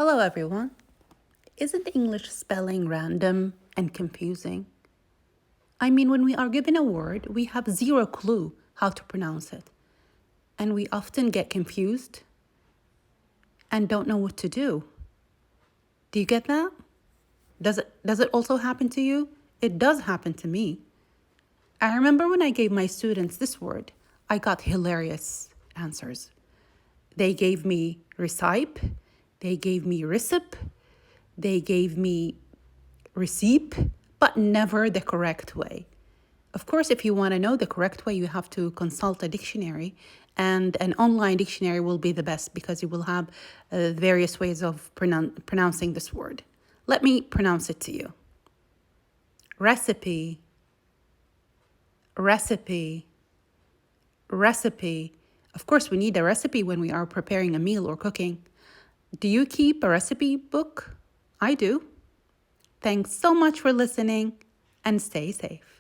Hello, everyone. Isn't English spelling random and confusing? I mean, when we are given a word, we have zero clue how to pronounce it. And we often get confused and don't know what to do. Do you get that? Does it also happen to you? It does happen to me. I remember when I gave my students this word, I got hilarious answers. They gave me recipe, they gave me recip, they gave me receipt, but never the correct way. Of course, if you want to know the correct way, you have to consult a dictionary, and an online dictionary will be the best because you will have various ways of pronouncing this word. Let me pronounce it to you. Recipe, recipe, recipe. Of course, we need a recipe when we are preparing a meal or cooking. Do you keep a recipe book? I do. Thanks so much for listening and stay safe.